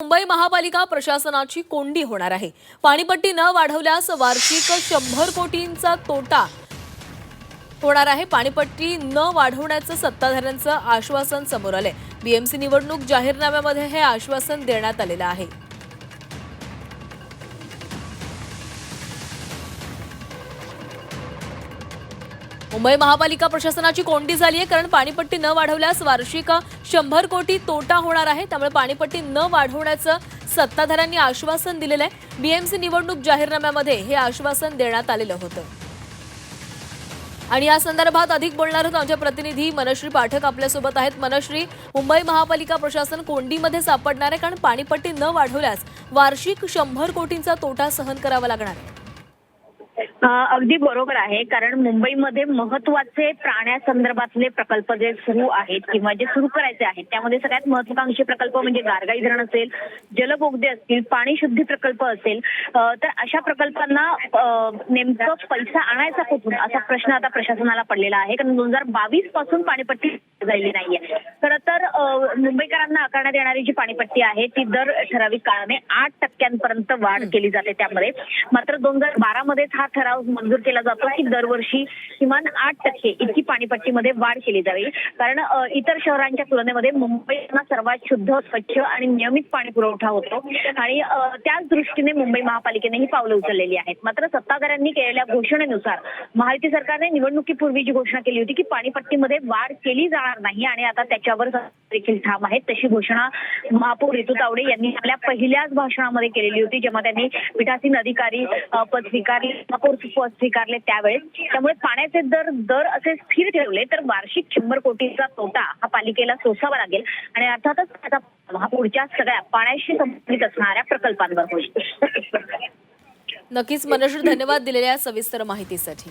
मुंबई महापालिका प्रशासनाची कोंडी होणार आहे। पाणीपट्टी न वाढवल्यास वार्षिक 100 कोटींचा तोटा होणार आहे। पाणीपट्टी न वाढवण्याचं सत्ताधाऱ्यांचं आश्वासन समोर आले। बीएमसी निवडणूक जाहीरनाम्यामध्ये हे आश्वासन देण्यात आलेलं आहे। मुंबई महापालिका प्रशासनाची कोंडी झाली आहे, कारण पाणीपट्टी न वाढवल्यास वार्षिक 100 कोटी तोटा होणार आहे। त्यामुळे पाणीपट्टी न वाढवण्याचं सत्ताधाऱ्यांनी आश्वासन दिलेलं आहे। बीएमसी निवडणूक जाहीरनाम्यामध्ये हे आश्वासन देण्यात आलेलं होतं। आणि या संदर्भात अधिक बोलणार आहोत आमचे प्रतिनिधी मनश्री पाठक आपल्यासोबत आहेत। मनश्री, मुंबई महापालिका प्रशासन कोंडीमध्ये सापडणार आहे, कारण पाणीपट्टी न वाढवल्यास वार्षिक 100 कोटींचा तोटा सहन करावा लागणार आहे। अगदी बरोबर आहे, कारण मुंबईमध्ये महत्त्वाचे प्राण्यासंदर्भातले प्रकल्प जे सुरू आहेत किंवा जे सुरू करायचे आहेत त्यामध्ये सगळ्यात महत्त्वाकांक्षी प्रकल्प म्हणजे गारगाई धरण असेल, जलबोगदे असतील, पाणी शुद्धी प्रकल्प असेल। तर अशा प्रकल्पांना नेमकं पैसा आणायचा कुठून असा प्रश्न आता प्रशासनाला पडलेला आहे, कारण 2022 पासून पाणीपट्टी झालेली नाहीये। खरं तर मुंबईकरांना आकारण्यात येणारी जी पाणीपट्टी आहे ती दर ठराविक काळाने 8% वाढ केली जाते त्यामध्ये। मात्र 2012 मध्येच हा ठराव मंजूर केला जातो की दरवर्षी किमान 8% इतकी पाणीपट्टीमध्ये वाढ केली जावी, कारण इतर शहरांच्या तुलनेमध्ये मुंबईला सर्वात शुद्ध, स्वच्छ आणि नियमित पाणी पुरवठा होतो आणि त्याच दृष्टीने मुंबई महापालिकेने ही पावलं उचललेली आहेत। मात्र सत्ताधाऱ्यांनी केलेल्या घोषणेनुसार महायुती सरकारने निवडणुकीपूर्वी जी घोषणा केली होती की पाणीपट्टीमध्ये वाढ केली जाणार नाही आणि आता त्याच्यावर देखील ठाम आहेत, तशी घोषणा महापौर ऋतू तावडे यांनी आपल्या पहिल्याच भाषणामध्ये केलेली होती, जेव्हा त्यांनी पीठासीन अधिकारी पद स्वीकारले, महापौर पद स्वीकारले त्यावेळेस। त्यामुळे पाण्याचे दर असे स्थिर ठेवले तर वार्षिक 100 कोटींचा तोटा हा पालिकेला सोसावा लागेल आणि अर्थातच त्याचा हा पुढच्या सगळ्या पाण्याशी संबंधित असणाऱ्या प्रकल्पांवर होईल। नक्कीच मनश्री, धन्यवाद दिलेल्या सविस्तर माहितीसाठी।